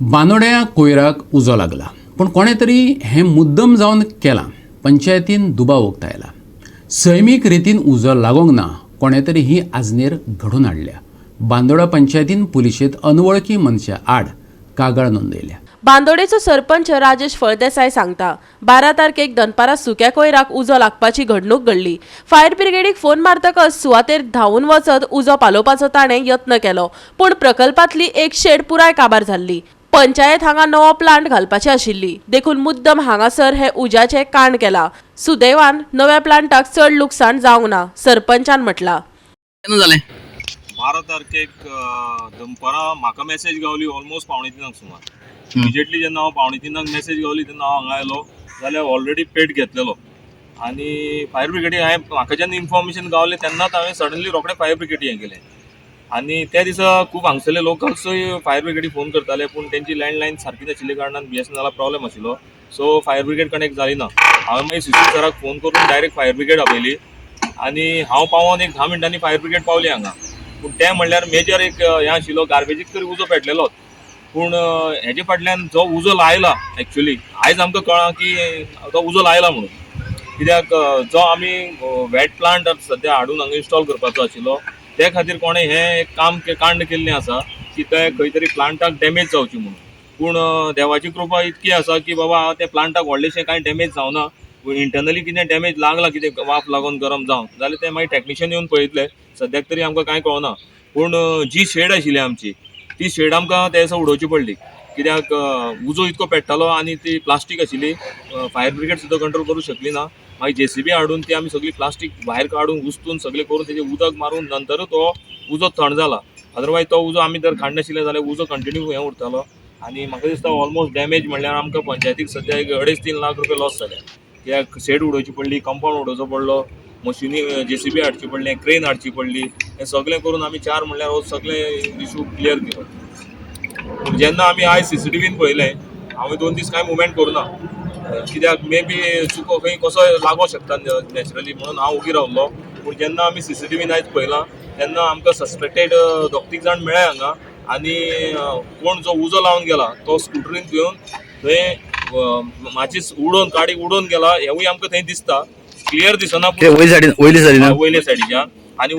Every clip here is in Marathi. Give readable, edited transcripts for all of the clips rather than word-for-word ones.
बांदोड्या कोयराक उजो लागला, पण कोणे तरी हें मुद्दम जावन केलां. पंचायतीन दुबाव उक्तायला. सैमीक रितीन उजो लागोंक ना, कोणे तरी ही आजनेर घडून हाडल्या. बांदोडा पंचायतीन पुलिशेंत अनवळखी मनशा आड कागाळ नोंदयल्या. बांदोडेचो सरपंच राजेश फळदेसाय सांगता, 12 तारखेक दनपारा सुक्या कोयराक उजो लागपाची घडणूक घडली. फायर ब्रिगेडीक फोन मारतकच सुवातेर धांवून वचत उजो पालोवपाचो ताणें यत्न केलो, पूण प्रकल्पांतली एक शेड पुराय काबार जाल्ली. पंचायत हांगा नवो प्लांट घालपाची आशिल्ली, देखून मुद्दम हांगासर हे उज्याचें कांड केलां. सुदैवान नव्या प्लांटाक चड लुकसाण जावंक ना, सरपंचान म्हटलां. केन्ना जालें? 12 तारखेक दनपारां म्हाका मेसेज गावली ऑलमोस्ट 2:45 सुमार. इमिजिएटली जेन्ना हांव 2:45 मेसेज गावली तेन्ना हांव हांगा आयलो जाल्यार ऑलरेडी पेट घेतलेलो आनी फायर ब्रिगेडी म्हाका जेन्ना इन्फॉर्मेशन गावलें तेन्नाच हांवें सडनली रोखडें फायर ब्रिगेडी हें केलें. आनी त्या दिसा खूब हांगसरले लोकल्सूय फायर ब्रिगेडी फोन करताले, पूण तेंची लँडलायन सारकी नाशिल्ल्या कारणान BSNL प्रॉब्लेम आशिल्लो, सो फायर ब्रिगेड कनेक्ट जाली ना. हांवें मागीर CC सराक फोन करून डायरेक्ट फायर ब्रिगेड आपयली आनी हांव पावोन एक 10 मिनटांनी फायर ब्रिगेड पावली हांगा. पूण तें म्हणल्यार मेजर एक हें आशिल्लो, गार्बेजीक तरी उजो पेटलेलोच. पूण हेजे फाटल्यान जो उजो लायला एक्चुअली आयज आमकां कळ्ळां की तो उजो लायला म्हणून. कित्याक जो आमी वेट प्लांट सद्या हाडून हांगा इन्स्टॉल करपाचो आशिल्लो त्या खातीर कोणें हें एक कांड केल्लें आसा की तें खंय तरी प्लांटाक डॅमेज जावची म्हणून. पूण देवाची कृपा इतकी आसा की बाबा त्या प्लांटाक व्हडलेशें कांय डॅमेज जावना. पूण इंटरनली कितें डॅमेज लागला, कितें वाफ लागून गरम जावन जाल्यार तें मागीर टॅक्निशियन येवन पळयतले. सद्याक तरी आमकां कांय कळना. पूण जी शेड आशिल्ली आमची ती शेड आमकां त्या दिसा उडोवची पडली, कित्याक उजो इतको पेट्टालो आनी ती प्लास्टीक आशिल्ली. फायर ब्रिगेड सुद्दां कंट्रोल करूंक शकली ना. मागीर JCB हाडून ती आमी सगळी प्लास्टीक भायर काडून उस्तून सगळें करून तेजें उदक मारून नंतरूच तो उजो थंड जाला. अदरवायज तो उजो आमी जर काडनाशिल्ले नाशिल्ले जाल्यार उजो कंटिन्यू हें उरतालो. आनी म्हाका दिसता ऑलमोस्ट डॅमेज म्हणल्यार आमकां पंचायतीक सद्या एक 2.5-3 लाख रुपया लॉस जाल्या. कित्याक शेड उडोवची पडली, कंपाऊंड उडोवचो पडलो, मशिनी JCB हाडची पडलें, क्रेन हाडची पडली. हें सगळें करून आमी 4 म्हणल्यार हो सगळें इशू क्लियर केलो. जेन्ना आमी आयज CCTVन पळयलें, हांवें 2 दीस कांय मुवमेंट करूना, कित्याक मे बी चुको खंय कसो लागोंक शकता नॅचरली म्हणून हांव उगी रावल्लो. पूण जेन्ना आमी CCTVन आयज पळयलां तेन्ना आमकां सस्पेक्टेड 2-3 जाण मेळ्ळे हांगा. आनी कोण जो उजो लावन गेला तो स्कुटरीन घेवन थंय माचीस गाडी उडोवन गेला हेंवूय आमकां थंय दिसता. क्लियर दिसना वयले सायडीच्यान. आनी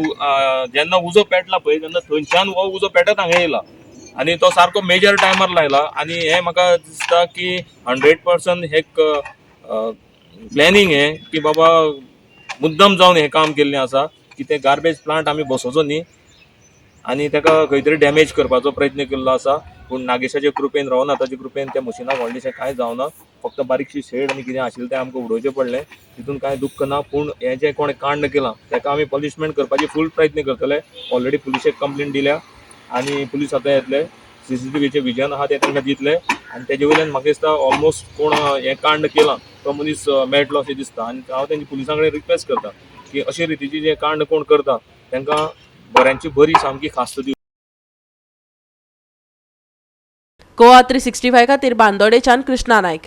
जेन्ना उजो पेटला पळय तेन्ना थंयच्यान हो उजो पेटत हांगा येयला आनी तो सारको मेजर टायमार लायला. आनी हें म्हाका दिसता की 100% हे प्लॅनिंग हें की बाबा मुद्दम जावन हें काम केल्लें आसा की तें गार्बेज प्लांट आमी बसोवचो न्ही आनी ताका खंय तरी डॅमेज करपाचो प्रयत्न केल्लो आसा. पूण नागेशाचे कृपेन, रवनाथाचे कृपेन त्या मशिनाक व्हडलेशें कांय जावना. फक्त बारीकशी शेड आनी कितें आशिल्लें तें आमकां उडोवचें पडलें, तितून कांय दुख्ख ना. पूण हें जें कोणें कांड केलां ताका आमी पनिशमेंट करपाची फूल प्रयत्न करतले. ऑलरेडी पुलिशेक कंप्लेन दिल्या आनी पुलीस आतां येतले. CCTVचें विजन आहा तें तांकां दितले आनी तेजे वयल्यान म्हाका दिसता ऑलमोस्ट कोण हें कांड केलां तो मनीस मेळटलो अशें दिसता. आनी हांव तेंच्या पुलिसां कडेन रिक्वेस्ट करता की अशे रितीची जे कांड कोण करता तांकां बऱ्यांची बरी सामकी खास्त दिवची. गोवा 365 खातीर बांदोडेच्यान कृष्णा नायक.